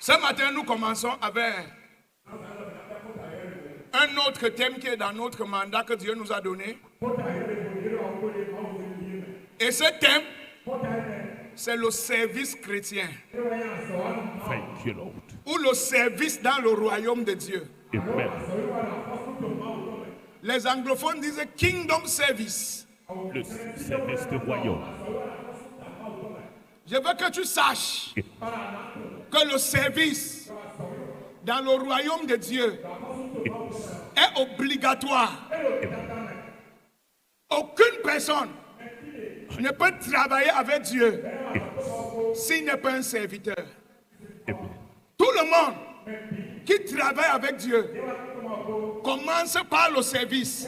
Ce matin, nous commençons avec un autre thème qui est dans notre mandat que Dieu nous a donné. Et ce thème, c'est le service chrétien. Thank you, Lord. Ou le service dans le royaume de Dieu. Amen. Les anglophones disent kingdom service. Le service du royaume. Je veux que tu saches que le service dans le royaume de Dieu est obligatoire. Aucune personne ne peut travailler avec Dieu s'il n'est pas un serviteur. Tout le monde qui travaille avec Dieu commence par le service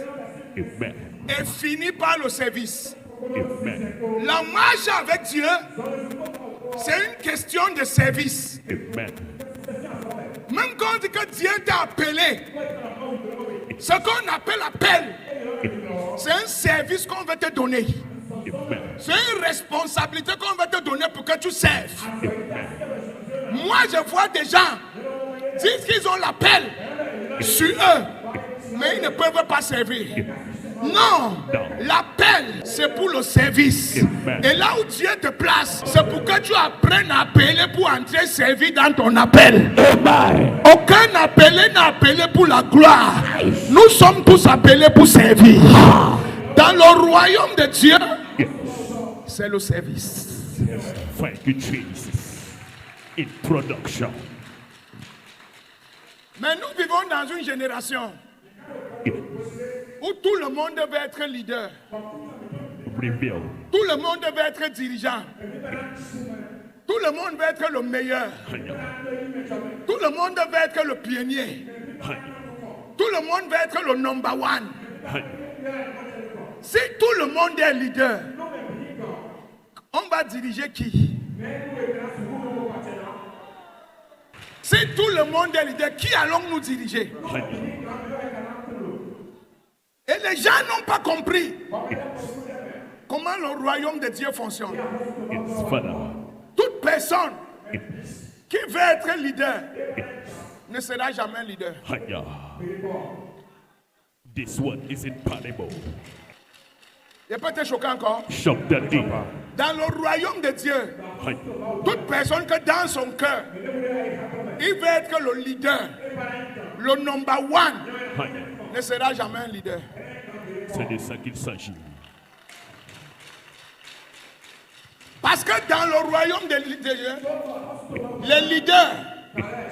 Amen. et finit par le service. Amen. La marche avec Dieu, c'est une question de service. Amen. Même quand on dit que Dieu t'a appelé, ce qu'on appelle appel, c'est un service qu'on va te donner. Amen. C'est une responsabilité qu'on va te donner pour que tu serves. Moi, je vois des gens dire qu'ils ont l'appel sur eux, mais ils ne peuvent pas servir. Non, l'appel, c'est pour le service. Et là où Dieu te place, c'est pour que tu apprennes à appeler pour entrer servir dans ton appel. Aucun appelé n'est appelé pour la gloire. Nous sommes tous appelés pour servir. Dans le royaume de Dieu, c'est le service. Thank you, Jesus. Introduction. Mais nous vivons dans une génération où tout le monde veut être leader. Reveal. Tout le monde veut être dirigeant. Tout le monde veut être le meilleur. Tout le monde veut être le pionnier. Tout le monde veut être le number one. Si tout le monde est leader, on va diriger qui? Si tout le monde est leader, qui allons-nous diriger? Et les gens n'ont pas compris comment le royaume de Dieu fonctionne. Toute personne qui veut être leader ne sera jamais leader. This one is infallible. Il peut te choquer encore. Shock the deep. Dans le royaume de Dieu, toute personne que dans son cœur, il veut être le leader, le number one, ne sera jamais un leader. C'est de ça qu'il s'agit. Parce que dans le royaume de Dieu, les leaders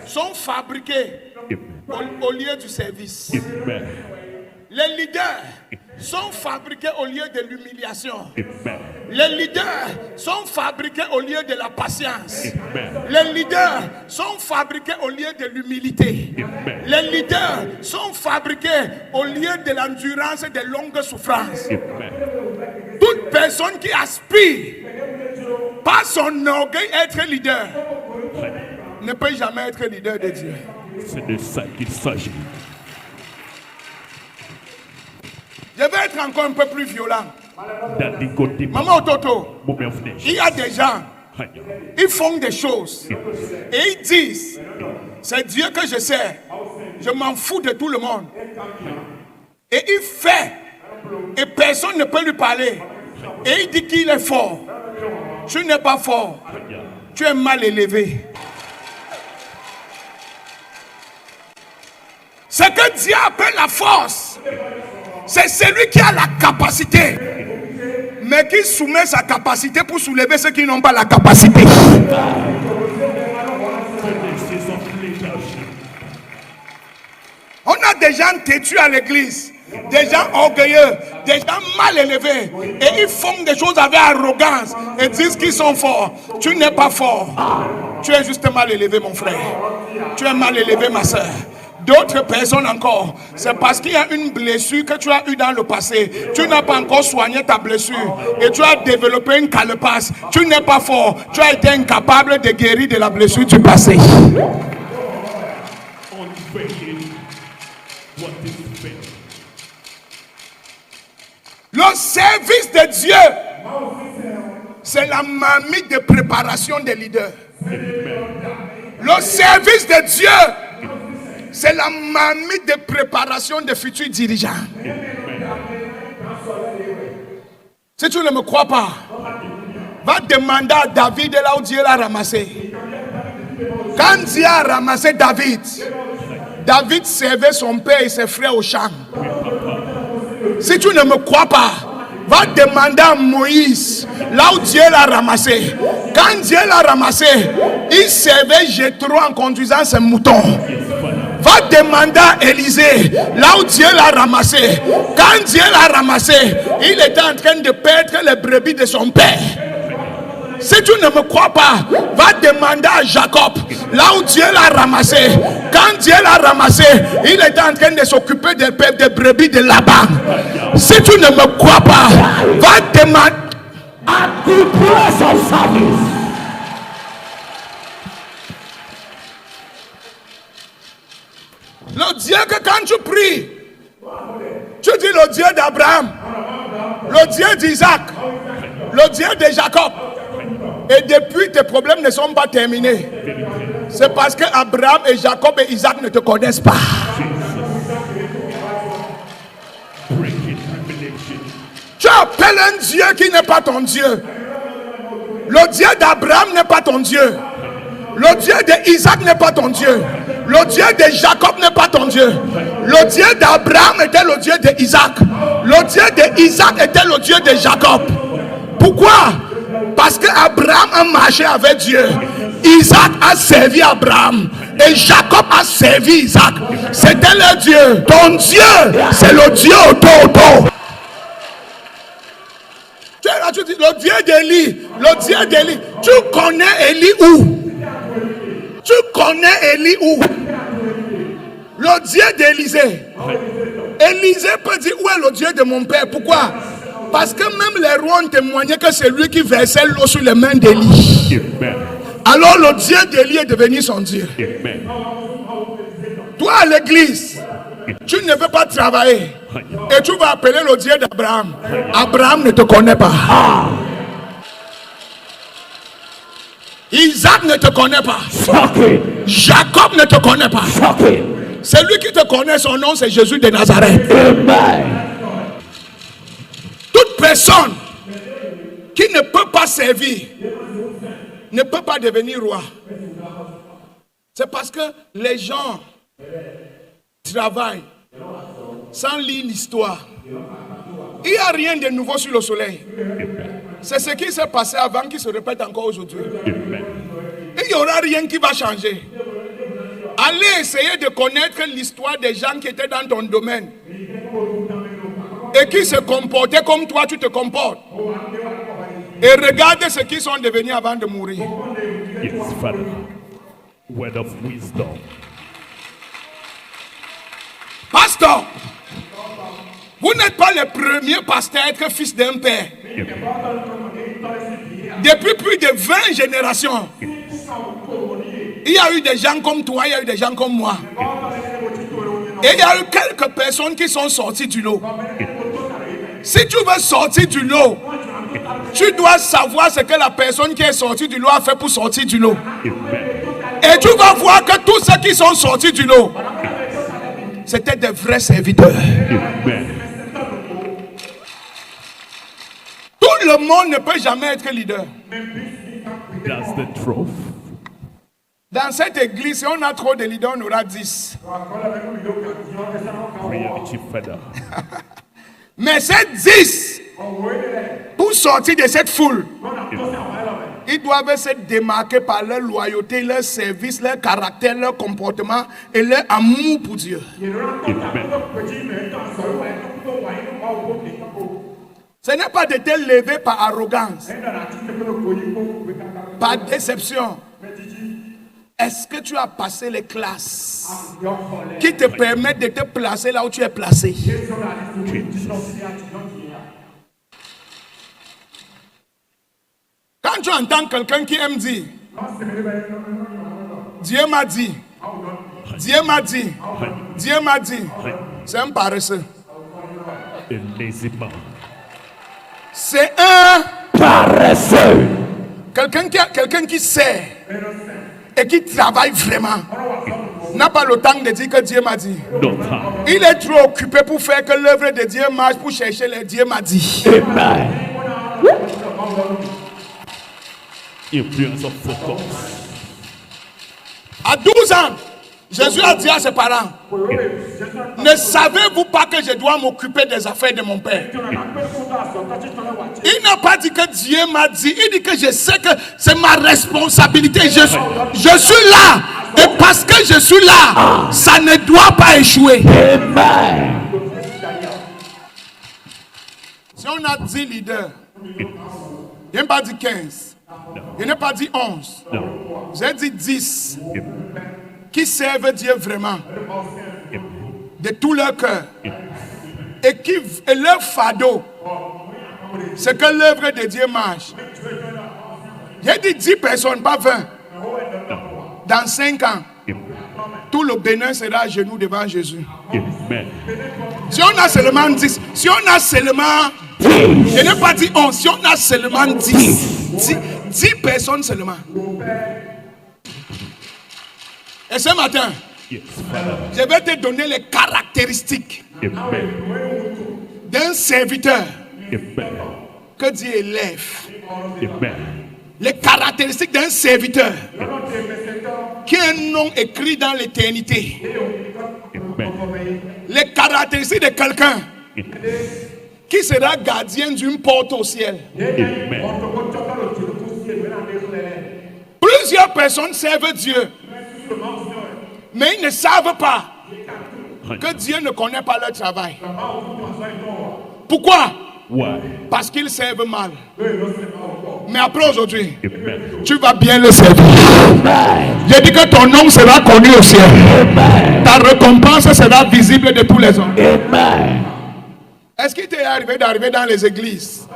sont fabriqués au lieu du service. Amen. Les leaders sont fabriqués au lieu de l'humiliation. Amen. Les leaders sont fabriqués au lieu de la patience. Amen. Les leaders sont fabriqués au lieu de l'humilité. Amen. Les leaders sont fabriqués au lieu de l'endurance et des longues souffrances. Amen. Toute personne qui aspire par son orgueil être leader ne peut jamais être leader de Dieu. C'est de ça qu'il s'agit. Je vais être encore un peu plus violent. Daddy got the Maman Ototo, moment of nation. il y a des gens, ils font des choses et ils disent, c'est Dieu que je sers, je m'en fous de tout le monde. Et il fait, et personne ne peut lui parler. Et il dit qu'il est fort. Tu n'es pas fort, tu es mal élevé. Ce que Dieu appelle la force, c'est celui qui a la capacité, mais qui soumet sa capacité pour soulever ceux qui n'ont pas la capacité. On a des gens têtus à l'église, des gens orgueilleux, des gens mal élevés, et ils font des choses avec arrogance et disent qu'ils sont forts. Tu n'es pas fort, tu es juste mal élevé, mon frère. Tu es mal élevé, ma soeur. D'autres personnes encore, c'est parce qu'il y a une blessure que tu as eue dans le passé. Tu n'as pas encore soigné ta blessure et tu as développé une calepasse. Tu n'es pas fort, tu as été incapable de guérir de la blessure du passé. Le service de Dieu, c'est la marmite de préparation des leaders. Le service de Dieu, c'est la marmite de préparation des futurs dirigeants. Si tu ne me crois pas, va demander à David là où Dieu l'a ramassé. Quand Dieu a ramassé David, David servait son père et ses frères au champ. Si tu ne me crois pas, va demander à Moïse là où Dieu l'a ramassé. Quand Dieu l'a ramassé, il servait Jéthro en conduisant ses moutons. Va demander à Élisée là où Dieu l'a ramassé. Quand Dieu l'a ramassé, il était en train de perdre les brebis de son père. Si tu ne me crois pas, va demander à Jacob là où Dieu l'a ramassé. Quand Dieu l'a ramassé, il était en train de s'occuper des brebis de Laban. Si tu ne me crois pas, va demander at the place of service. Le Dieu que quand tu pries, tu dis le Dieu d'Abraham, le Dieu d'Isaac, le Dieu de Jacob. Et depuis, tes problèmes ne sont pas terminés. C'est parce que Abraham et Jacob et Isaac ne te connaissent pas. Tu appelles un Dieu qui n'est pas ton Dieu. Le Dieu d'Abraham n'est pas ton Dieu. Le Dieu d'Isaac n'est pas ton Dieu. Le Dieu de Jacob n'est pas ton Dieu. Le Dieu d'Abraham était le Dieu d'Isaac. Le Dieu d'Isaac était le Dieu de Jacob. Pourquoi? Parce que Abraham a marché avec Dieu. Isaac a servi Abraham. Et Jacob a servi Isaac. C'était leur Dieu. Ton Dieu, c'est le Dieu auto. Tu es là, tu dis le Dieu d'Élie. Le Dieu d'Élie. Tu connais Élie où? Tu connais Élie où? Le Dieu d'Élisée. Élisée peut dire où est le Dieu de mon père? Pourquoi? Parce que même les rois ont témoigné que c'est lui qui versait l'eau sur les mains d'Élie. Alors le Dieu d'Élie est devenu son Dieu. Amen. Toi à l'église, tu ne veux pas travailler. Et tu vas appeler le Dieu d'Abraham. Abraham ne te connaît pas. Isaac ne te connaît pas. Jacob ne te connaît pas. Celui qui te connaît, son nom c'est Jésus de Nazareth. Amen. Toute personne qui ne peut pas servir ne peut pas devenir roi. C'est parce que les gens travaillent sans lire l'histoire. Il n'y a rien de nouveau sur le soleil. C'est ce qui s'est passé avant qui se répète encore aujourd'hui. Il n'y aura rien qui va changer. Allez essayer de connaître l'histoire des gens qui étaient dans ton domaine et qui se comportaient comme toi tu te comportes. Et regarde ce qu'ils sont devenus avant de mourir. Yes, Father. Word of wisdom. Pasteur, vous n'êtes pas le premier pasteur à être fils d'un père. Depuis plus de 20 générations, il y a eu des gens comme toi, il y a eu des gens comme moi. Et il y a eu quelques personnes qui sont sorties du lot. Si tu veux sortir du lot, tu dois savoir ce que la personne qui est sortie du lot a fait pour sortir du lot. Et tu vas voir que tous ceux qui sont sortis du lot, c'était des vrais serviteurs. Tout le monde ne peut jamais être leader. That's the truth. Dans cette église, si on a trop de leaders, on aura 10. Reality, Father. Mais ces 10, pour sortir de cette foule, ils doivent se démarquer par leur loyauté, leur service, leur caractère, leur comportement et leur amour pour Dieu. Ce n'est pas de te lever par arrogance, par déception. Est-ce que tu as passé les classes qui te permettent de te placer là où tu es placé? Quand tu entends quelqu'un qui aime dire, Dieu m'a dit, Dieu m'a dit, Dieu m'a dit, c'est un paresseux. C'est un Paresseux. quelqu'un qui sait et qui travaille vraiment n'a pas le temps de dire que Dieu m'a dit. No time. Il est trop occupé pour faire que l'œuvre de Dieu marche, pour chercher le Dieu m'a dit. Amen. Influence of focus. À 12 ans, Jésus a dit à ses parents, ne savez-vous pas que je dois m'occuper des affaires de mon père? Il n'a pas dit que Dieu m'a dit, il dit que je sais que c'est ma responsabilité. Je suis là. Et parce que je suis là, ça ne doit pas échouer. Amen. Si on a 10 leaders, il n'a pas dit 15, il n'a pas dit 11, No. j'ai dit 10 qui servent Dieu vraiment de tout leur cœur et leur fardeau, c'est que l'œuvre de Dieu marche. J'ai dit 10 personnes, pas 20. Dans 5 ans, tout le Bénin sera à genoux devant Jésus. Amen. Si on a seulement 10, si on a seulement, je n'ai pas dit 11, si on a seulement 10 personnes seulement. Et ce matin, Yes, Father. je vais te donner les caractéristiques Amen. d'un serviteur Amen. que Dieu élève. Amen. Les caractéristiques d'un serviteur qui a un nom écrit dans l'éternité. Amen. Les caractéristiques de quelqu'un qui sera gardien d'une porte au ciel. Amen. Plusieurs personnes servent Dieu, mais ils ne savent pas que Dieu ne connaît pas leur travail. Pourquoi? Why? Parce qu'ils servent mal. Mais après aujourd'hui, Amen. tu vas bien le servir. J'ai dit que ton nom sera connu au ciel. Ta récompense sera visible de tous les hommes. Amen. Est-ce qu'il t'est arrivé d'arriver dans les églises?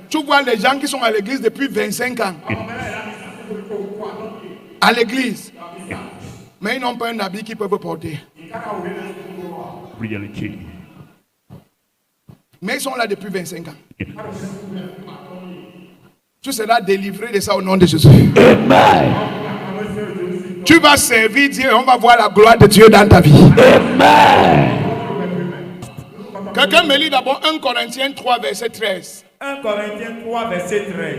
Tu vois les gens qui sont à l'église depuis 25 ans. À l'église. Mais ils n'ont pas un habit qu'ils peuvent porter. Reality. Mais ils sont là depuis 25 ans. Tu seras délivré de ça au nom de Jésus. Amen. Tu vas servir Dieu et on va voir la gloire de Dieu dans ta vie. Amen. Quelqu'un me lit d'abord 1 Corinthiens 3, verset 13. 1 Corinthiens 3, verset 13.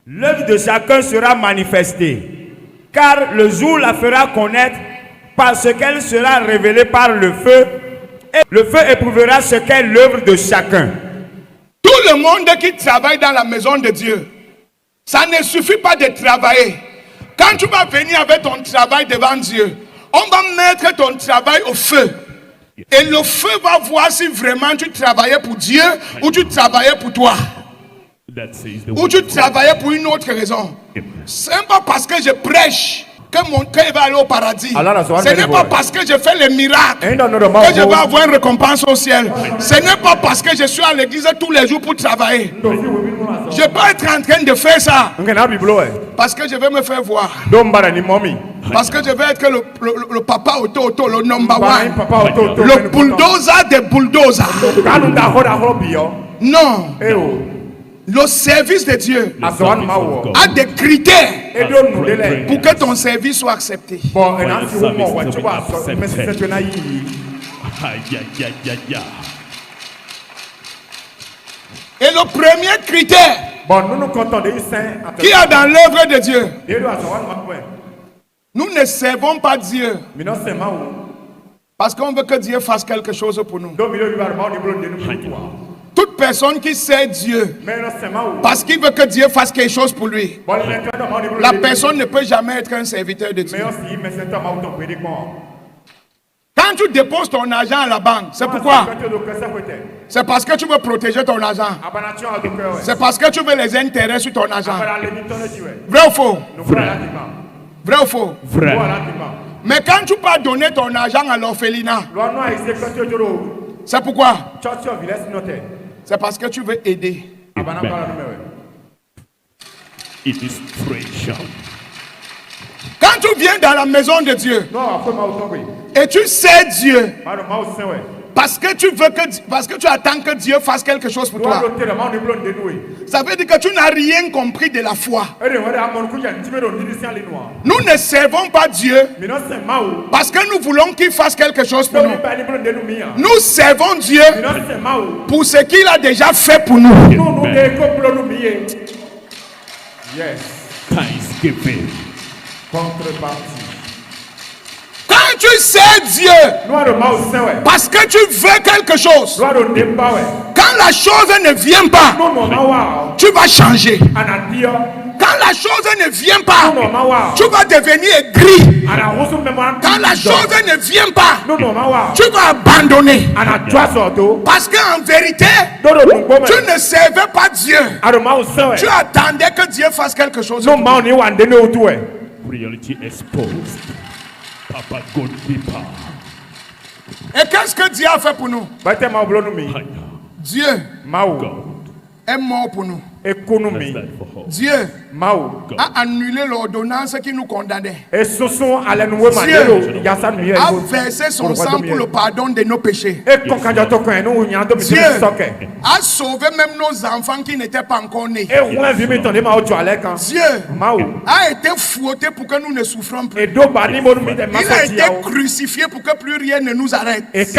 L'œuvre de chacun sera manifestée, car le jour la fera connaître, parce qu'elle sera révélée par le feu, et le feu éprouvera ce qu'est l'œuvre de chacun. Tout le monde qui travaille dans la maison de Dieu, ça ne suffit pas de travailler. Quand tu vas venir avec ton travail devant Dieu, on va mettre ton travail au feu. Et le feu va voir si vraiment tu travaillais pour Dieu ou tu travaillais pour toi. That says the Ou word. tu travaillais pour une autre raison. Ce n'est pas parce que je prêche que mon cœur va aller au paradis. Ce n'est pas parce que je fais les miracles que je vais avoir une récompense au ciel. Ce n'est pas parce que je suis à l'église tous les jours pour travailler. Je peux être en train de faire ça parce que je vais me faire voir. Parce que je vais être le papa auto, le number one. Le bulldozer des bulldozers. Non. Le service de Dieu The service of God. a des critères pour que ton service soit accepté. Aïe, aïe, aïe, aïe, aïe. Et le premier critère qu'il y a dans l'œuvre de Dieu, nous ne servons pas Dieu parce qu'on veut que Dieu fasse quelque chose pour nous. Toute personne qui sert Dieu parce qu'il veut que Dieu fasse quelque chose pour lui, la personne ne peut jamais être un serviteur de Dieu. Quand tu déposes ton argent à la banque, c'est pourquoi? C'est parce que tu veux protéger ton argent. C'est parce que tu veux les intérêts sur ton argent. Vrai ou faux? Vrai ou faux? Vrai. Mais quand tu peux donner ton argent à l'orphelinat, c'est pourquoi? C'est parce que tu veux aider. Illustration. Quand tu viens dans la maison de Dieu et tu sais Dieu, Parce que tu attends que Dieu fasse quelque chose pour toi. Ça veut dire que tu n'as rien compris de la foi. Nous ne servons pas Dieu parce que nous voulons qu'il fasse quelque chose pour nous. Nous servons Dieu pour ce qu'il a déjà fait pour nous. Yes. Thanksgiving. Contrepartie. Quand tu sais Dieu parce que tu veux quelque chose, quand la chose ne vient pas, tu vas changer. Quand la chose ne vient pas, tu vas devenir aigri. Quand la chose ne vient pas, tu vas abandonner. Parce qu'en vérité, tu ne servais pas Dieu. Tu attendais que Dieu fasse quelque chose. Reality exposed. Papa God Deeper. Et qu'est-ce que Dieu a fait pour nous? Dieu est mort pour nous. Dieu a annulé l'ordonnance qui nous condamnait. Dieu a versé son sang pour le pardon de nos péchés. Dieu a sauvé même nos enfants qui n'étaient pas encore nés. Dieu a été fouetté pour que nous ne souffrons plus. Il a été crucifié pour que plus rien ne nous arrête. Il est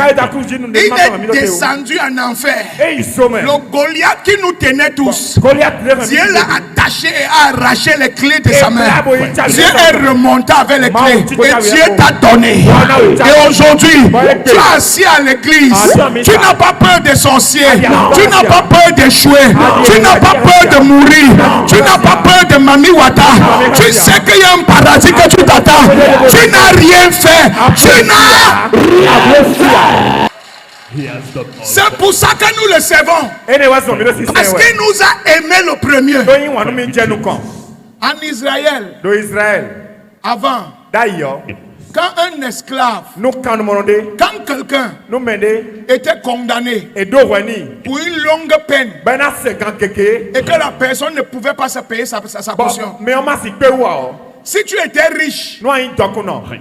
descendu en enfer. Le Goliath qui nous tenait tous, Dieu l'a attaché et a arraché les clés de sa main. Dieu est remonté avec les clés et Dieu t'a donné. Et aujourd'hui, tu es assis à l'église. Tu n'as pas peur des sorciers. Tu n'as pas peur d'échouer. Tu n'as pas peur de mourir. Tu n'as pas peur de Mami Wata. Tu sais qu'il y a un paradis que tu t'attends. Tu n'as rien fait. Tu n'as rien fait. C'est pour ça que nous le servons. Parce qu'il nous a aimé le premier. En Israël, avant, quand un esclave, quand quelqu'un était condamné pour une longue peine et que la personne ne pouvait pas se payer sa portion, si tu étais riche,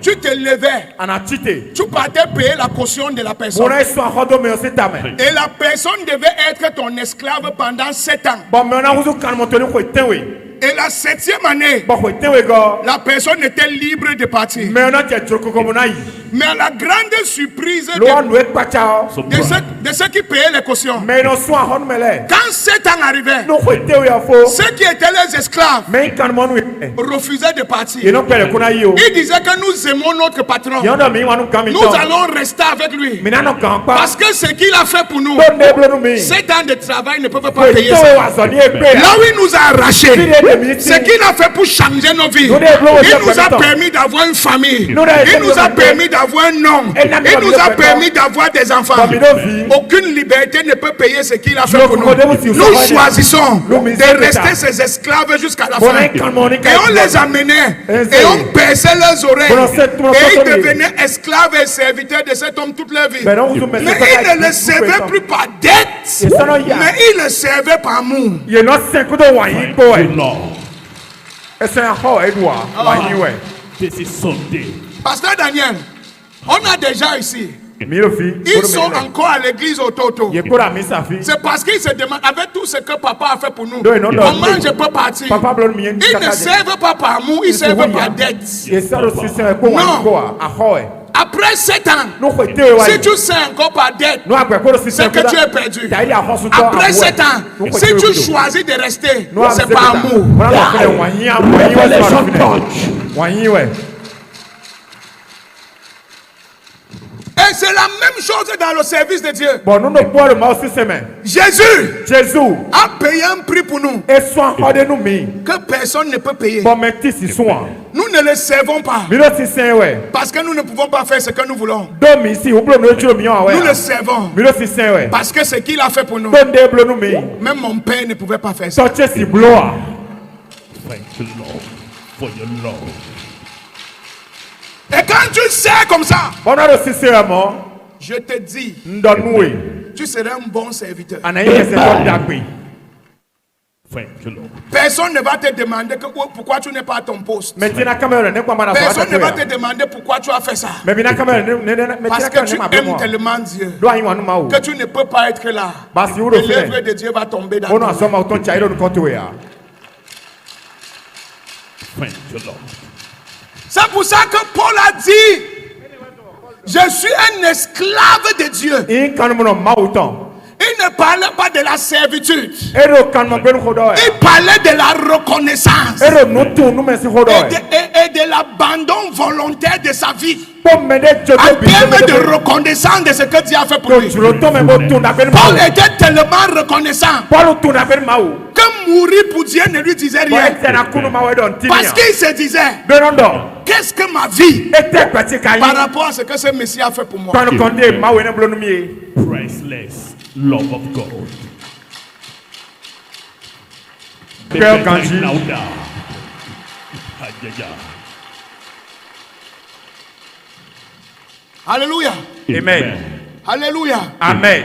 tu te levais, tu partais payer la caution de la personne. Et la personne devait être ton esclave pendant 7 ans. Et la 7e année, la personne était libre de partir. Mais la grande surprise de ceux qui payaient les cautions, quand 7 ans arrivaient, ceux qui étaient les esclaves refusaient de partir. Ils disaient que nous aimons notre patron. Nous allons rester avec lui. Parce que ce qu'il a fait pour nous, 7 ans de travail ne peuvent pas payer ça. Là où il nous a arrachés, ce qu'il a fait pour changer nos vies, il nous a permis d'avoir une famille, il nous a permis d'avoir un nom, il nous a permis d'avoir des enfants. Aucune liberté ne peut payer ce qu'il a fait pour nous. Nous choisissons de rester ses esclaves jusqu'à la fin. Et on les amenait et on perçait leurs oreilles et ils devenaient esclaves et serviteurs de cet homme toute leur vie. Mais ils ne le servaient plus par dette, mais ils le servaient par amour. This is Sunday. Pasteur Daniel, on a déjà ici. Ils sont encore à l'église au Toto. C'est parce qu'ils se demandent, avec tout ce que papa a fait pour nous, comment je peux partir? Ils ne servent pas par amour, ils servent par dette. Non. Après 7 ans, si tu sais encore par dette, c'est que tu es perdu. Après 7 ans, si tu choisis de rester, c'est par amour. Et c'est la même chose dans le service de Dieu. Jésus a payé un prix pour nous que personne ne peut payer. Nous ne le servons pas parce que nous ne pouvons pas faire ce que nous voulons. Nous le servons parce que ce qu'il a fait pour nous, même mon père ne pouvait pas faire ça. Thank you, Lord, for your love. Et quand tu sais comme ça, je te dis, tu seras un bon serviteur. Thank you, Lord. Personne ne va te demander pourquoi tu n'es pas à ton poste. Mais tina kamera ne kwa mana Personne ne va fa te demander pourquoi tu as fait ça. mais bina kamera ne Parce que tu aimes tellement Dieu do ayi wanu ma o que tu ne peux pas être là. Basi Et uro l'œuvre fle de Dieu va tomber dans ono toi. asoma uton chairo no konto ya Thank you, Lord. C'est pour ça que Paul a dit, je suis un esclave de Dieu. in kanu mo ma uton Il ne parlait pas de la servitude. ero kanu mo gbenu khodo ya Il parlait de la reconnaissance ero no tu no mesi khodo ya et de l'abandon volontaire de sa vie. po mede En jodo bi termes de reconnaissance de ce que Dieu a fait pour lui. julo to me bo tu na gbenu Paul était tellement reconnaissant Paul tu na gbenu ma o que mourir pour Dieu ne lui disait bo rien. etena kunu ma we don tinia Parce qu'il se disait, benondo qu'est-ce que ma vie ete kwati kai par rapport à ce que ce Messie a fait pour moi? panu konde ma we ne blonu mi Priceless love of God. Père Ganji. Louder. Aïe, Alléluia. Amen. Alléluia. Amen.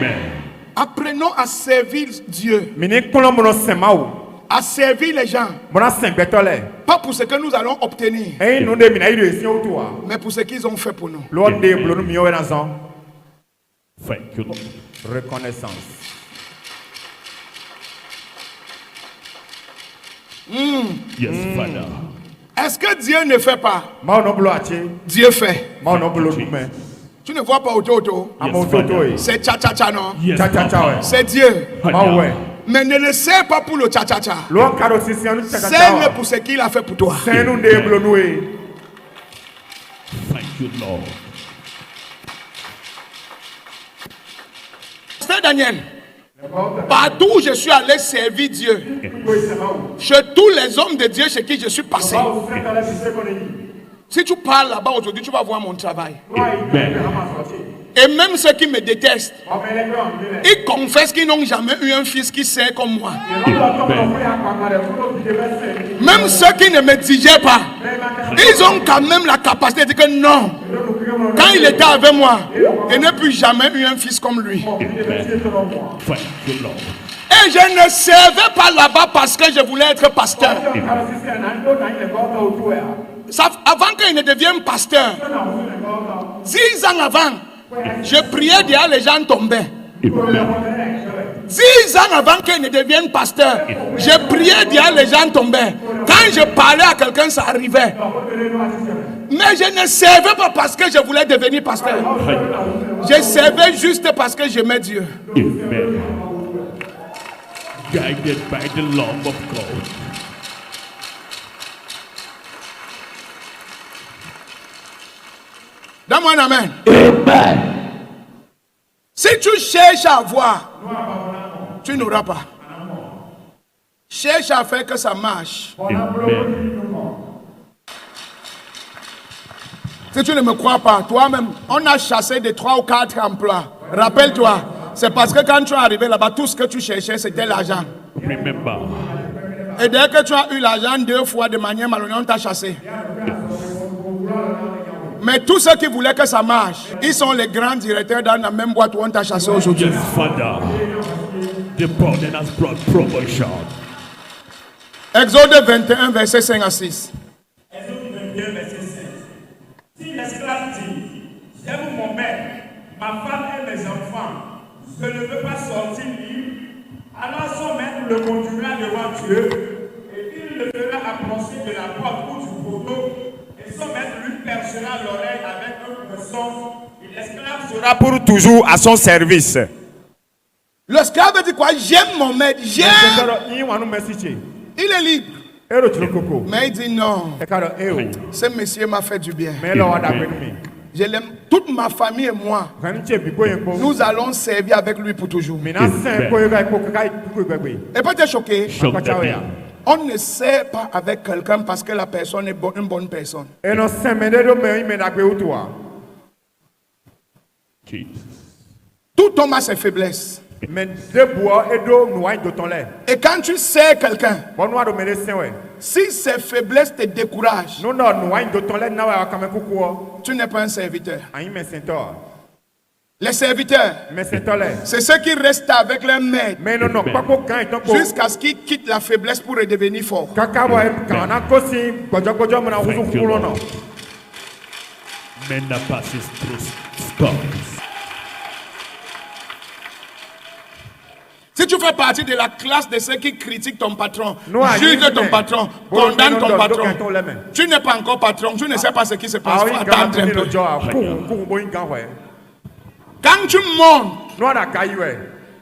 Apprenons à servir Dieu, Mini kono mo no sema o à servir les gens. mo na sen betole Pas pour ce que nous allons obtenir, e no de mina ire si o to a mais pour ce qu'ils ont fait pour nous. lo de blonu mi o na zon Thank you, Lord. reconnaissance Yes, Father. Est-ce que Dieu ne fait pas? ma no blo achi Dieu fait. ma no blo dume Tu ne vois pas autour. amo to to e C'est cha-cha-cha, non? Yes, cha cha cha Father. we C'est Dieu. ma we Mais ne le sais pas pour le cha-cha-cha. lo karo sisi anu cha cha Sais-le cha pour ce qu'il a fait pour toi. senu de blonu e Thank you, Lord. Frère Daniel, partout où je suis allé servir Dieu, chez tous les hommes de Dieu chez qui je suis passé, si tu parles là-bas aujourd'hui, tu vas voir mon travail. Amen. Et même ceux qui me détestent, ils confessent qu'ils n'ont jamais eu un fils qui sait comme moi. Même ceux qui ne me digèrent pas, ils ont quand même la capacité de dire que non. Quand il était avec moi, je n'ai plus jamais eu un fils comme lui. Thank you, Lord. Et je ne servais pas là-bas parce que je voulais être pasteur. Ça, avant qu'il ne devienne pasteur, 10 ans avant, je priais derrière les gens tombaient. 10 ans avant qu'il ne devienne pasteur, je priais derrière les gens tombaient. Quand je parlais à quelqu'un, ça arrivait. Mais je ne servais pas parce que je voulais devenir pasteur. Je servais juste parce que j'aimais Dieu. Amen. Guided by the love of God. Donne-moi un amen. Amen. Si tu cherches à avoir, tu n'auras pas. Cherche à faire que ça marche. Amen. Si tu ne me crois pas, toi-même, on a chassé des 3 ou 4 emplois. Rappelle-toi, c'est parce que quand tu es arrivé là-bas, tout ce que tu cherchais, c'était l'argent. Remember. Et dès que tu as eu l'argent 2 fois de manière malhonnête, on t'a chassé. Mais tous ceux qui voulaient que ça marche, ils sont les grands directeurs dans la même boîte où on t'a chassé aujourd'hui. Yes, Father. The burden has brought promotion. Exode 21, verset 5 à 6. Exode 21, verset 16. Si l'esclave dit, j'aime mon maître, ma femme et mes enfants, je ne veux pas sortir libre, alors son maître le conduira devant Dieu, et il le fera approcher de la porte ou du poteau, et son maître lui percera l'oreille avec un poisson, et l'esclave sera pour toujours à son service. L'esclave dit quoi? J'aime mon maître, j'aime. Il est libre. Mais il dit non. Ce monsieur m'a fait du bien. Je l'aime. Toute ma famille et moi, nous allons servir avec lui pour toujours. Et peut-être choqué. On ne sert pas avec quelqu'un parce que la personne est une bonne personne. Tout homme a ses faiblesses. Et quand tu sers quelqu'un, si ses faiblesses te découragent, tu n'es pas un serviteur. Les serviteurs, Mais c'est tolère. c'est ceux qui restent avec leur maître Mais non, non, pas pour quand ils t'ont jusqu'à ce qu'ils quittent la faiblesse pour redevenir forts. Kaka wa quand on a kosi, gojo mona wuzu Thank you, kulo Lord. no. Men that passes through storms. Si tu fais partie de la classe de ceux qui critiquent ton patron, Nous, à juge Yves, ton mais- patron, Bon, condamne mais ton non, patron, donc, on l'aime. tu n'es pas encore patron, tu ne sais pas ce qui se passe. Ah oui, Faut quand attendre un on peu. le job, cours boy ngahwe. Quand tu montes Nous on a kaiwe.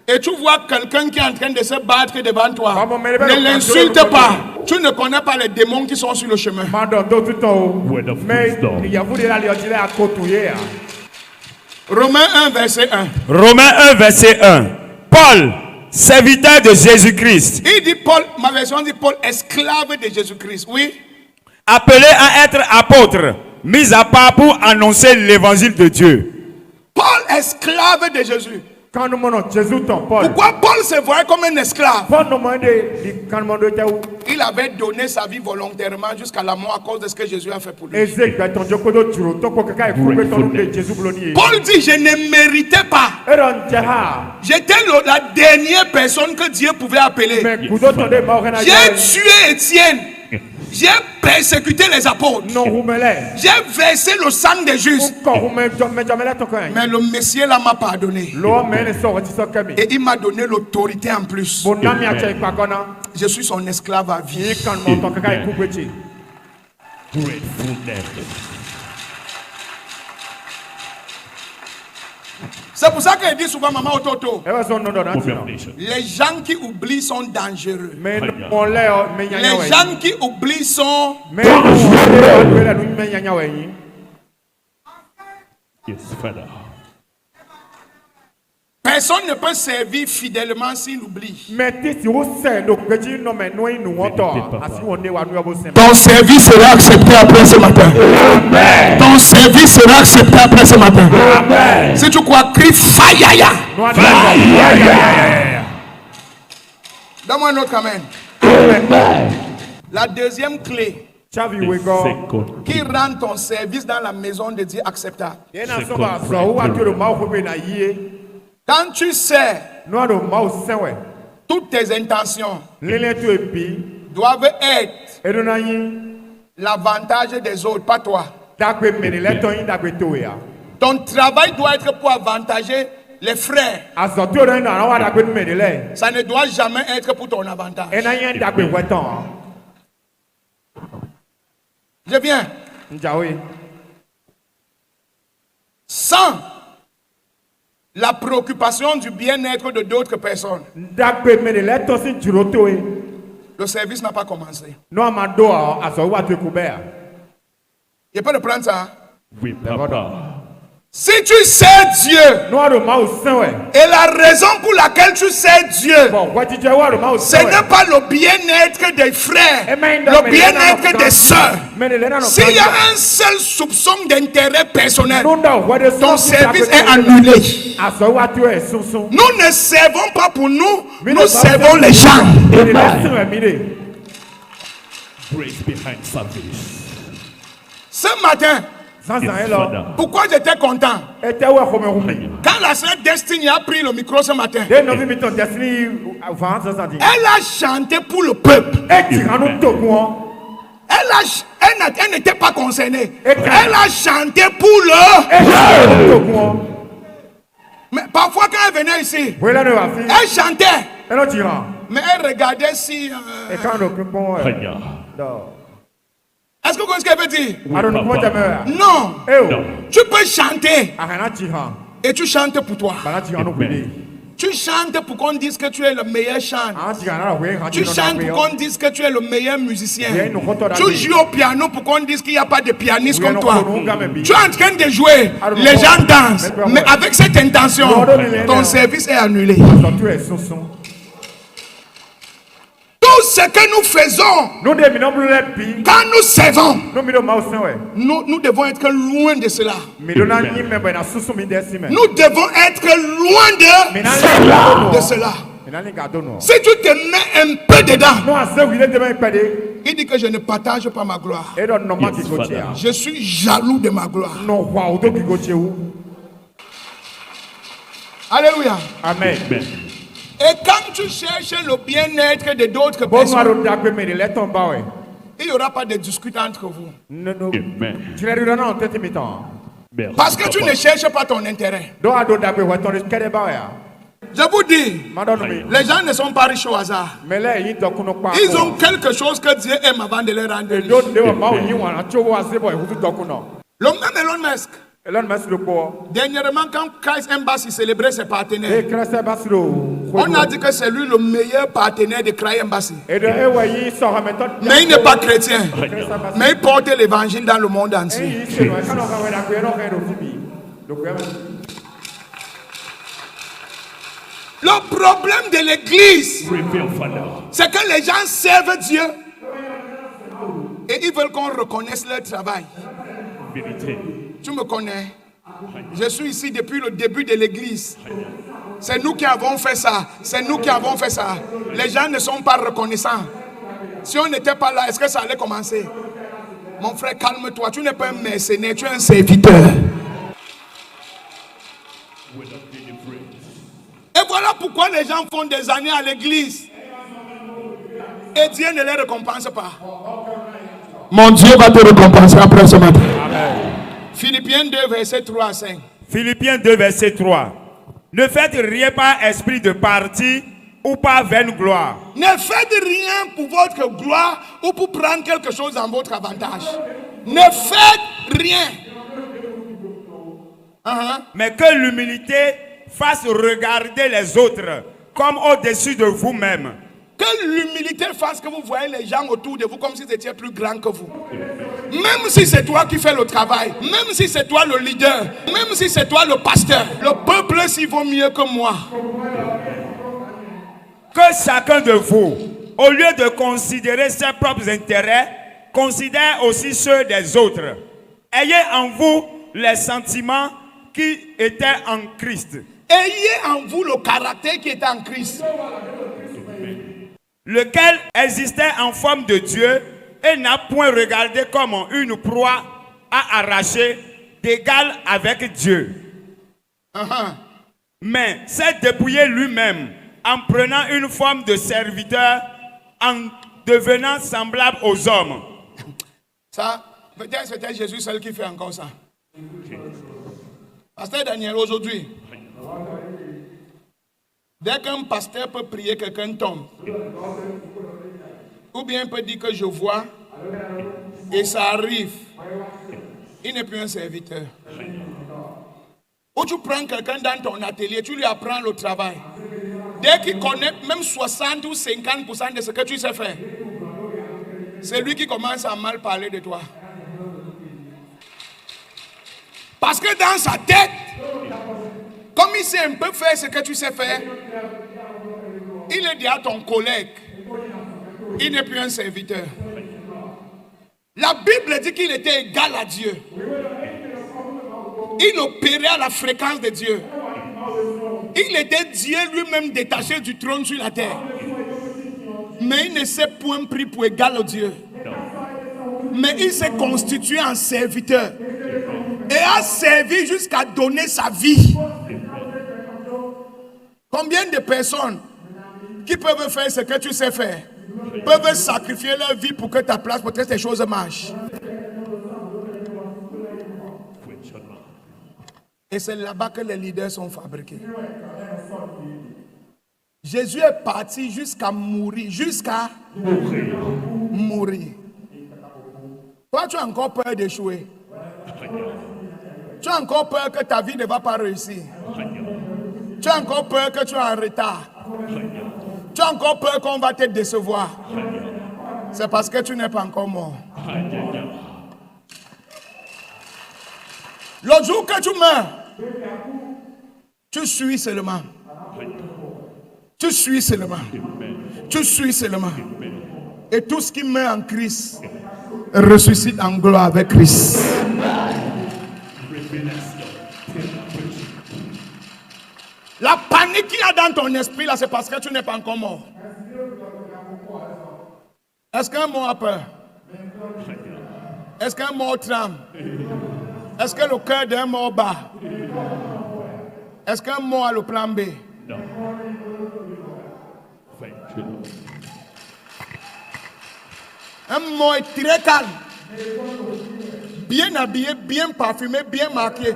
et tu vois quelqu'un qui est en train de se battre devant toi, Ah bon, mais le ne bel- l'insulte le- pas. Tu ne connais pas les démons qui sont sur le chemin. Mando do tout temps. Word of Mais wisdom. il y a vous de la liotile à côtoyer. Romains 1, verset 1. Romains 1 verset 1. Paul, serviteur de Jésus-Christ, Il dit Paul, ma version dit Paul, esclave de Jésus-Christ. Oui. appelé à être apôtre, mis à part pour annoncer l'évangile de Dieu. Paul, esclave de Jésus. Quand nous demandons Jésus ton Paul. Pourquoi Paul se voyait comme un esclave? Paul nous demande quand nous demandons Il avait donné sa vie volontairement jusqu'à la mort à cause de ce que Jésus a fait pour lui. Ezek ton Dieu do turo to ko kaka ikube ton de Jésus bloni. Paul dit, je ne méritais pas. Eron jaha. J'étais la dernière personne que Dieu pouvait appeler. Mais kudo ton de ba okena. J'ai tué Étienne. J'ai persécuté les apôtres. Non rumele. J'ai versé le sang des justes. Ko rume jamela to kan. Mais le Messie là m'a pardonné. Lo me ne so ti so kami. Et il m'a donné l'autorité en plus. Bonami a chai pakona. Je suis son esclave à vie. Yi kan mo ton kaka ikube chi. Gratefulness. C'est pour ça qu'il dit souvent, maman Ototo, E wa so no do na ti no. Nation. les gens qui oublient sont dangereux. Mais on lè o me nyanya Les we. gens qui oublient sont... Mais on lè nu me nyanya we yin. Yes, Father. Personne ne peut servir fidèlement s'il oublie. Mais ti wo se do kweji no me no inu won to. Asi won ne wa nu obo sem. Ton service sera accepté après ce matin. Amen. Ton service sera accepté après ce matin. Amen. Si tu crois, crie Fayaya. No ada. Donne-moi un autre amen. Amen. La deuxième clé Chavi The we go. second. qui rend ton service dans la maison de Dieu acceptable. Yena so ba so wa to ma ko be na yie. Quand tu sais No do ma o sen we. toutes tes intentions Lele to epi. doivent être Edo na yin. l'avantage des autres, pas toi. Dagbe mene le to yin dagbe to ya. Ton travail doit être pour avantager les frères. Azo to ro na wa dagbe mene le. Ça ne doit jamais être pour ton avantage. E na yin dagbe weton. Je viens. Njawe. Sans la préoccupation du bien-être de d'autres personnes, Dagbe mene le to sin juro to e. le service n'a pas commencé. No amado azo wa to kubea. Je peux le prendre ça. Hein? Oui, Papa. Si tu sais Dieu, No do ma o sen we. et la raison pour laquelle tu sais Dieu, Bon, wa ti je wa do ma o ce sen we. n'est pas le bien-être des frères, Amen. le bien-être des sœurs. Mene le na no. S'il y a un seul soupçon d'intérêt personnel, No da wa de ton service est annulé. Azo wa to e sunsun. Nous ne servons pas pour nous, nous servons les gens. Mene le sin we mi de. Grace behind service. Ce matin, Sans Yes, ça là. Father. pourquoi j'étais content? Était wa ko me humi. Quand la sœur Destiny a pris le micro ce matin, De no vi mi ton destiny van ça dit. elle a chanté pour le peuple. E ti ranu to gun. Elle n'était pas concernée. Elle a chanté pour le... E ti ranu to gun. Mais parfois quand elle venait ici, Wela ne wa fi. elle chantait. E no ti ran. Mais elle regardait si... E kan do kun pon. Fire. Do. Est-ce que vous comprenez ce qu'elle veut dire? Oui, Aro no mo Papa. jame. Non. E o. No. Tu peux chanter Ahana ti ran. et tu chantes pour toi. Bala ti ranu bi. Tu chantes pour qu'on dise que tu es le meilleur chant. Ah ti ran na we ran ti Tu no na chantes we. pour qu'on dise que tu es le meilleur musicien. Oui, nous comptons Tu là-dessus. joues au piano pour qu'on dise qu'il n'y a pas de pianiste Oui, comme nous toi. comptons, nous, gamin, Tu es en train de jouer, Alors, les nous gens comptons. dansent. Mais, Mais avec cette intention, Nous, nous, ton nous, service est annulé. So tu es sunsun. Tout ce que nous faisons, Nous de mi no blue le bi. quand nous servons, Nous mi do ma o sen we. nous devons être loin de cela. Mi do na ni me be na sunsun mi de si me. Nous devons être loin Mi na le de cela. Mi na ni ga do no. Si tu te mets un peu dedans, No ase wi le de me pe de. il dit que je ne partage pas ma gloire. E do no ma Yes, ki go Father. chia. Je suis jaloux de ma gloire. No wa o do ki go chia u. Alléluia. Amen. Amen. Et quand tu cherches le bien-être de d'autres Bon, personnes, nous avons fait les tombes, ouais. il n'y aura pas de dispute entre vous. Amen. Tu l'as dit non, tu es mi-temps. Merci, Parce que tu papa. ne cherches pas ton intérêt. Donc, à d'autres, ton risque de bain. Je vous dis, Madame, les gens ne sont pas riches au hasard. mais là, ils Ils ont quelque chose que Dieu aime avant de les rendre riches. d'autres, Le même Elon Musk, Elon Musk le quoi? dernièrement, quand Christ Embassy célébrait ses partenaires, Et Christ Bassilo. on a dit que c'est lui le meilleur partenaire de Christ Embassy. Et de Ewayi sort en méthode. Mais il n'est pas chrétien. Mais il porte l'évangile dans le monde entier. Le problème de l'église, Reveal, Father. c'est que les gens servent Dieu et ils veulent qu'on reconnaisse leur travail. Vérité. Tu me connais? Je suis ici depuis le début de l'église. C'est nous qui avons fait ça. C'est nous qui avons fait ça. Les gens ne sont pas reconnaissants. Si on n'était pas là, est-ce que ça allait commencer? Mon frère, calme-toi. Tu n'es pas un mercenaire, tu es un serviteur. Et voilà pourquoi les gens font des années à l'église. Et Dieu ne les récompense pas. Mon Dieu va te récompenser après ce matin. Philippiens 2, verset 3 à 5. Philippiens 2, verset 3. Ne faites rien par esprit de parti ou par vaine gloire. Ne faites rien pour votre gloire ou pour prendre quelque chose en votre avantage. Ne faites rien. Mais que l'humilité fasse regarder les autres comme au-dessus de vous-même. Que l'humilité fasse que vous voyez les gens autour de vous comme s'ils étaient plus grands que vous. Même si c'est toi qui fais le travail, même si c'est toi le leader, même si c'est toi le pasteur, le peuple s'y vaut mieux que moi. Que chacun de vous, au lieu de considérer ses propres intérêts, considère aussi ceux des autres. Ayez en vous les sentiments qui étaient en Christ. Ayez en vous le caractère qui est en Christ, lequel existait en forme de Dieu et n'a point regardé comme une proie à arracher d'égal avec Dieu. Mais s'est dépouillé lui-même en prenant une forme de serviteur, en devenant semblable aux hommes. Ça, peut-être c'était Jésus seul qui fait encore ça. Pasteur Daniel, aujourd'hui, dès qu'un pasteur peut prier, quelqu'un tombe. Ou bien il peut dire que je vois et ça arrive. Il n'est plus un serviteur. Ou tu prends quelqu'un dans ton atelier, tu lui apprends le travail. Dès qu'il connaît même 60 ou 50% de ce que tu sais faire, c'est lui qui commence à mal parler de toi. Parce que dans sa tête, comme il sait un peu faire ce que tu sais faire, il est déjà ton collègue. Il n'est plus un serviteur. La Bible dit qu'il était égal à Dieu. Il opérait à la fréquence de Dieu. Il était Dieu lui-même détaché du trône sur la terre. Mais il ne s'est point pris pour égal au Dieu. Mais il s'est constitué en serviteur. Et a servi jusqu'à donner sa vie. Combien de personnes qui peuvent faire ce que tu sais faire peuvent sacrifier leur vie pour que ta place, pour que ces choses marchent? Et c'est là-bas que les leaders sont fabriqués. Jésus est parti jusqu'à mourir. Jusqu'à mourir. Toi, tu as encore peur d'échouer. Tu as encore peur que ta vie ne va pas réussir. Tu as encore peur que tu es en retard. Tu as encore peur qu'on va te décevoir. C'est parce que tu n'es pas encore mort. Le jour que tu meurs, tu suis seulement. Tu suis seulement. Tu suis seulement. Et tout ce qui meurt en Christ ressuscite en gloire avec Christ. La panique qu'il y a dans ton esprit là, c'est parce que tu n'es pas encore mort. Est-ce qu'un mort a peur? Est-ce qu'un mort tremble? Est-ce que le cœur d'un mort bat? Est-ce qu'un mot a le plan B? No. Thank you, Lord. Un mot est très calme. Bien habillé, bien parfumé, bien maquillé.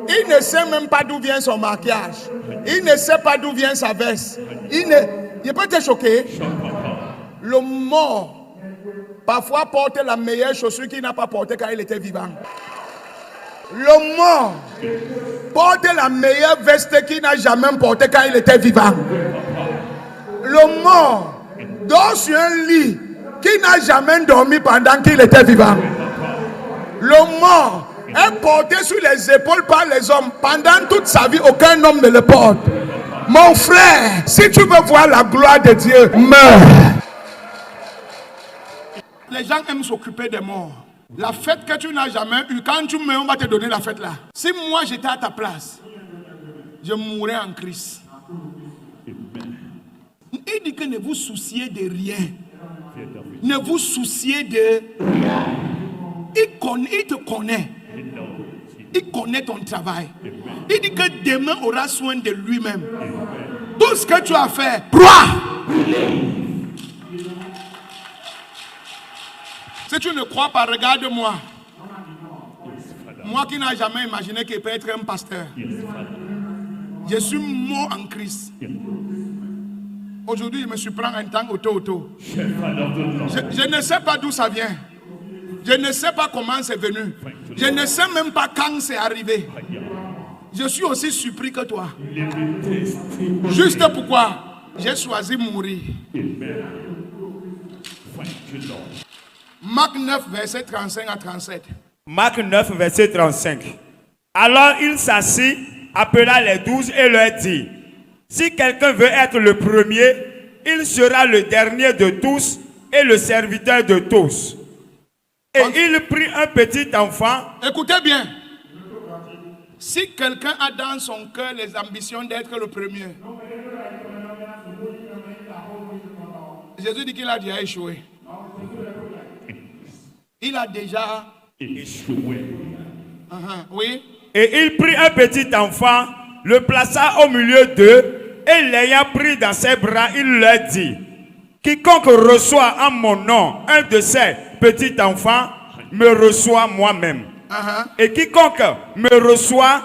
Il ne sait même pas d'où vient son maquillage. Il ne sait pas d'où vient sa veste. Il peut être choqué. Le mort, parfois, porte la meilleure chaussure qu'il n'a pas portée quand il était vivant. Le mort porte la meilleure veste qu'il n'a jamais portée quand il était vivant. Le mort dort sur un lit qu'il n'a jamais dormi pendant qu'il était vivant. Le mort est porté sur les épaules par les hommes. Pendant toute sa vie, aucun homme ne le porte. Mon frère, si tu veux voir la gloire de Dieu, meurs. Les gens aiment s'occuper des morts. La fête que tu n'as jamais eue, quand tu meurs, on va te donner la fête là. Si moi j'étais à ta place, je mourrais en Christ. Il dit que ne vous souciez de rien. Ne vous souciez de rien. Il te connaît. Il connaît ton travail. Il dit que demain aura soin de lui-même. Tout ce que tu as fait, crois. Si tu ne crois pas, regarde-moi. Moi qui n'ai jamais imaginé qu'il peut être un pasteur. Je suis mort en Christ. Aujourd'hui, je me suis pris un temps auto. Je ne sais pas d'où ça vient. Je ne sais pas comment c'est venu. Je ne sais même pas quand c'est arrivé. Je suis aussi surpris que toi. Juste pourquoi j'ai choisi mourir. Marc 9, verset 35 à 37. Marc 9, verset 35. Alors il s'assit, appela les 12 et leur dit: si quelqu'un veut être le premier, il sera le dernier de tous et le serviteur de tous. Et il prit un petit enfant. Écoutez bien. Si quelqu'un a dans son cœur les ambitions d'être le premier, Jésus dit qu'il a déjà échoué. Il a déjà échoué. Oui. Et il prit un petit enfant, le plaça au milieu d'eux, et l'ayant pris dans ses bras, il leur dit: quiconque reçoit en mon nom un de ces petits enfants, me reçoit moi-même. Et quiconque me reçoit,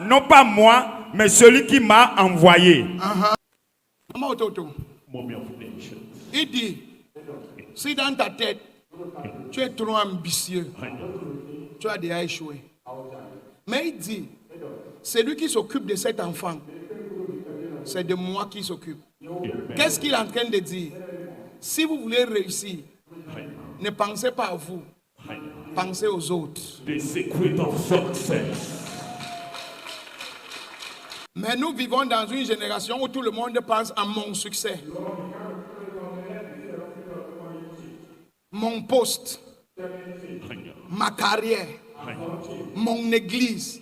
non pas moi, mais celui qui m'a envoyé. Il dit, si dans ta tête, tu es trop ambitieux, tu as déjà échoué. Mais il dit, celui qui s'occupe de cet enfant, c'est de moi qui s'occupe. Qu'est-ce qu'il est en train de dire? Si vous voulez réussir, ne pensez pas à vous, pensez aux autres. The secret of success. Mais nous vivons dans une génération où tout le monde pense à mon succès. Mon poste, ma carrière, mon église,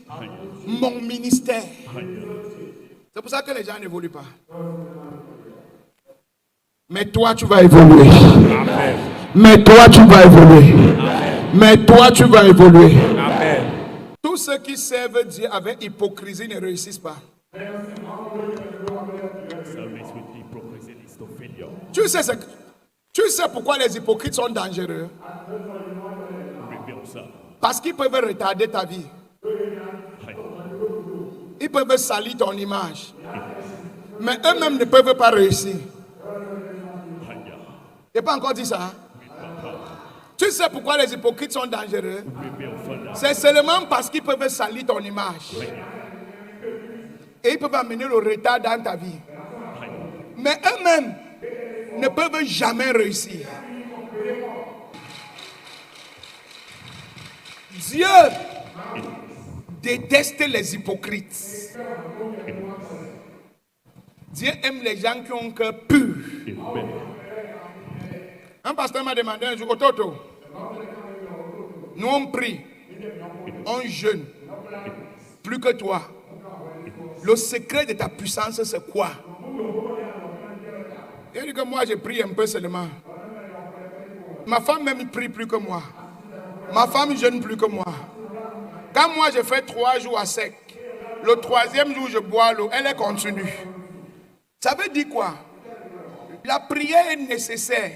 mon ministère. C'est pour ça que les gens n'évoluent pas. Mais toi, tu vas évoluer. Amen. Mais toi, tu vas évoluer. Amen. Mais toi, tu vas évoluer. Amen. Tous ceux qui servent Dieu avec hypocrisie ne réussissent pas. Tu sais pourquoi les hypocrites sont dangereux? Parce qu'ils peuvent retarder ta vie. Ils peuvent salir ton image. Mais eux-mêmes ne peuvent pas réussir. Je n'ai pas encore dit ça. Hein? Tu sais pourquoi les hypocrites sont dangereux? C'est seulement parce qu'ils peuvent salir ton image. Et ils peuvent amener le retard dans ta vie. Mais eux-mêmes ne peuvent jamais réussir. Dieu déteste les hypocrites. Dieu aime les gens qui ont un cœur pur. Un pasteur m'a demandé un jour: Toto, nous on prie, on jeûne, plus que toi. Le secret de ta puissance, c'est quoi? Il dit que moi, je prie un peu seulement. Ma femme même prie plus que moi. Ma femme jeûne plus que moi. Quand moi, je fais 3 jours à sec, Le troisième jour, je bois l'eau. Elle est continue. Ça veut dire quoi? La prière est nécessaire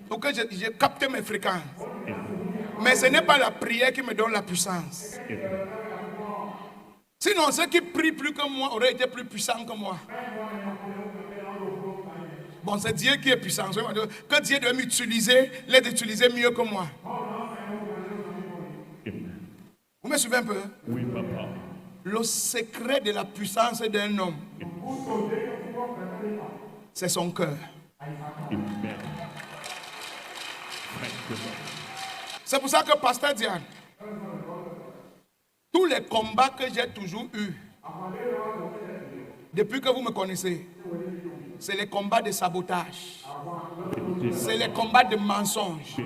pour que je capte mes fréquences. Mais ce n'est pas la prière qui me donne la puissance. Sinon, ceux qui prient plus que moi auraient été plus puissants que moi. Bon, c'est Dieu qui est puissant. Que Dieu doit m'utiliser, les utiliser mieux que moi. Vous me suivez un peu? Oui, papa. Le secret de la puissance d'un homme, c'est son cœur. C'est pour ça que Pasteur Diane, tous les combats que j'ai toujours eus, depuis que vous me connaissez, c'est les combats de sabotage. C'est les combats de mensonges.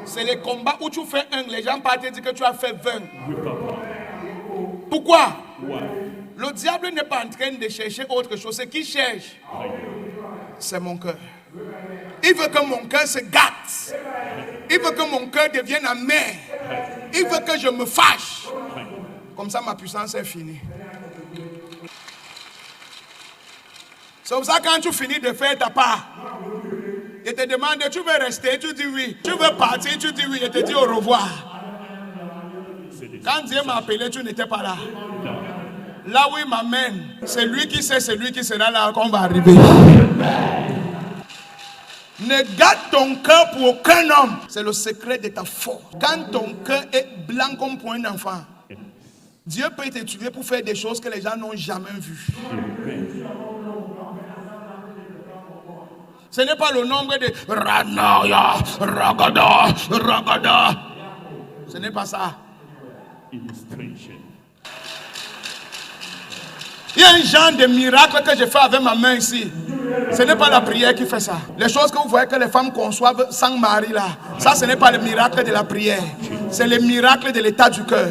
C'est les combats où tu fais un, les gens partent te dire que tu as fait 20. Pourquoi? Le diable n'est pas en train de chercher autre chose. Ce qu'il cherche, c'est mon cœur. Il veut que mon cœur se gâte. Il veut que mon cœur devienne amer. Il veut que je me fâche. Comme ça, ma puissance est finie. C'est pour ça que quand tu finis de faire ta part, il te demande, tu veux rester, tu dis oui. Tu veux partir, tu dis oui. Il te dit au revoir. Quand Dieu m'a appelé, tu n'étais pas là. Là où il m'amène, c'est lui qui sait, c'est lui qui sera là quand on va arriver. Ne gâte ton cœur pour aucun homme. C'est le secret de ta force. Quand ton cœur est blanc comme pour un enfant, Dieu peut t'utiliser pour faire des choses que les gens n'ont jamais vues. Ce n'est pas le nombre de Ranaya, Ragada, Ragada. Ce n'est pas ça. Il y a un genre de miracle que je fais avec ma main ici. Ce n'est pas la prière qui fait ça. Les choses que vous voyez que les femmes conçoivent sans mari là, ça ce n'est pas le miracle de la prière. C'est le miracle de l'état du cœur.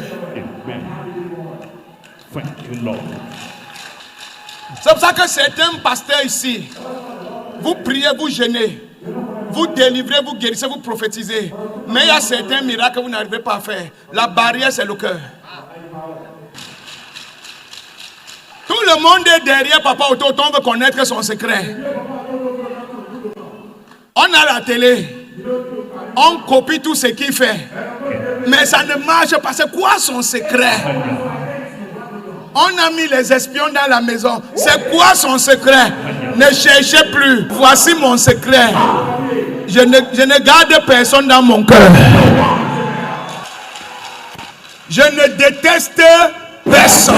C'est pour ça que certains pasteurs ici, vous priez, vous jeûnez, vous délivrez, vous guérissez, vous prophétisez. Mais il y a certains miracles que vous n'arrivez pas à faire. La barrière, c'est le cœur. Tout le monde est derrière Papa Ototo, on veut connaître son secret. On a la télé, on copie tout ce qu'il fait. Mais ça ne marche pas. C'est quoi son secret? On a mis les espions dans la maison. C'est quoi son secret? Ne cherchez plus. Voici mon secret. Je ne garde personne dans mon cœur. Je ne déteste personne.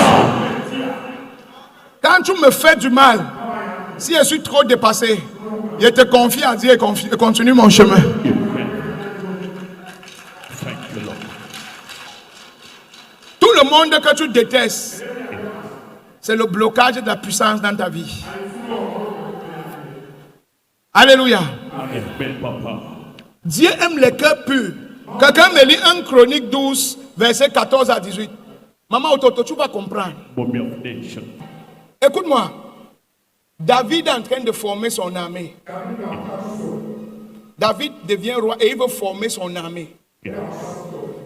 Quand tu me fais du mal, si je suis trop dépassé, je te confie à Dieu et continue mon chemin. Tout le monde que tu détestes, c'est le blocage de la puissance dans ta vie. Alléluia. Dieu aime les cœurs purs. Quelqu'un me lit 1 Chronique 12, verset 14 à 18. Maman Ototo, tu vas comprendre. Écoute-moi. David est en train de former son armée. David devient roi et il veut former son armée.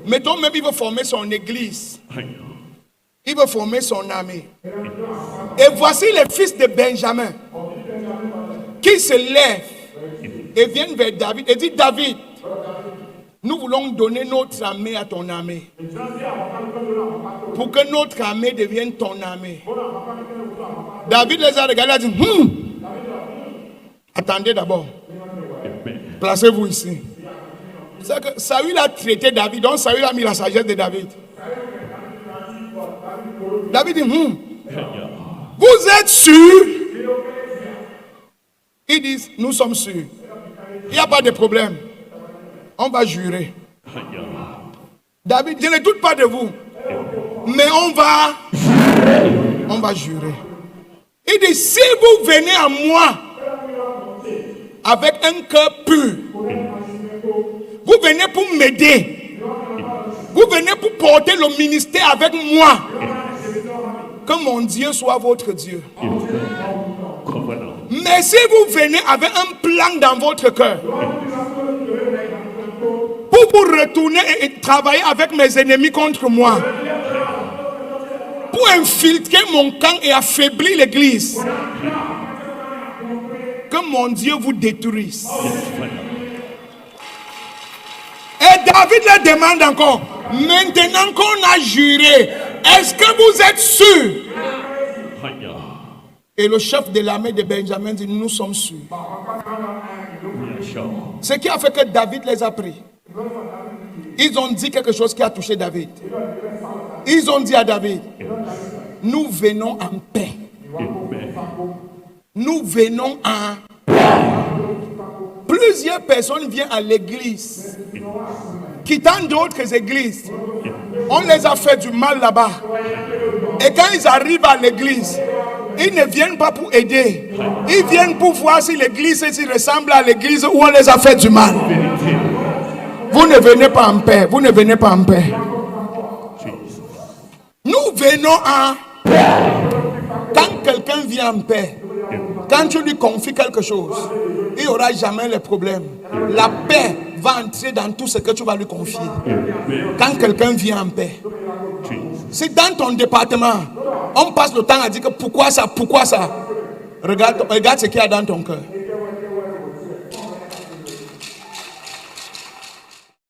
Mettons même il veut former son église. Il veut former son armée. Et voici les fils de Benjamin qui se lèvent et viennent vers David et disent: David, nous voulons donner notre armée à ton armée. Pour que notre armée devienne ton armée. David les a regardés et a dit: attendez d'abord. Placez-vous ici. C'est que Saül a traité David, donc Saül a mis la sagesse de David. David dit: vous êtes sûrs? Ils disent: nous sommes sûrs. Il n'y a pas de problème. On va jurer. David, je ne doute pas de vous. Mais on va jurer. Il dit: si vous venez à moi avec un cœur pur, vous venez pour m'aider, vous venez pour porter le ministère avec moi, que mon Dieu soit votre Dieu. Mais si vous venez avec un plan dans votre cœur, pour vous retourner et travailler avec mes ennemis contre moi, pour infiltrer mon camp et affaiblir l'église. Que mon Dieu vous détruise. Et David le demande encore. Maintenant qu'on a juré, est-ce que vous êtes sûr? Et le chef de l'armée de Benjamin dit, nous sommes sûrs. Ce qui a fait que David les a pris. Ils ont dit quelque chose qui a touché David. Ils ont dit à David, nous venons en paix. Nous venons en paix. Plusieurs personnes viennent à l'église, quittant d'autres églises. On les a fait du mal là-bas. Et quand ils arrivent à l'église, ils ne viennent pas pour aider. Ils viennent pour voir si l'église ressemble à l'église où on les a fait du mal. Vous ne venez pas en paix. Vous ne venez pas en paix. Nous venons en paix. Quand quelqu'un vient en paix, quand tu lui confies quelque chose, il n'y aura jamais les problèmes. La paix va entrer dans tout ce que tu vas lui confier. Quand quelqu'un vient en paix. Si dans ton département, on passe le temps à dire que pourquoi ça, regarde ce qu'il y a dans ton cœur.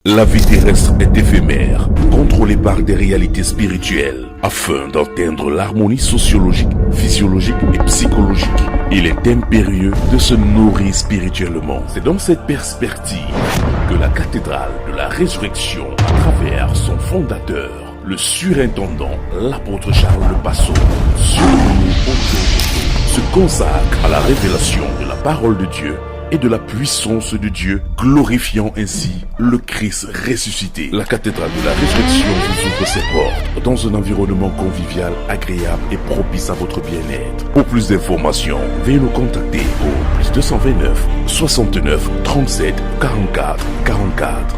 La vie terrestre est éphémère, contrôlée par des réalités spirituelles. Afin d'atteindre l'harmonie sociologique, physiologique et psychologique, il est impérieux de se nourrir spirituellement. C'est dans cette perspective que la cathédrale de la résurrection, à travers son fondateur, le surintendant, l'apôtre Charles Le Passeau, surnommé Otto, se consacre à la révélation de la parole de Dieu et de la puissance de Dieu, glorifiant ainsi le Christ ressuscité. La cathédrale de la résurrection vous ouvre ses portes dans un environnement convivial, agréable et propice à votre bien-être. Pour plus d'informations, veuillez nous contacter au +229 69 37 44 44.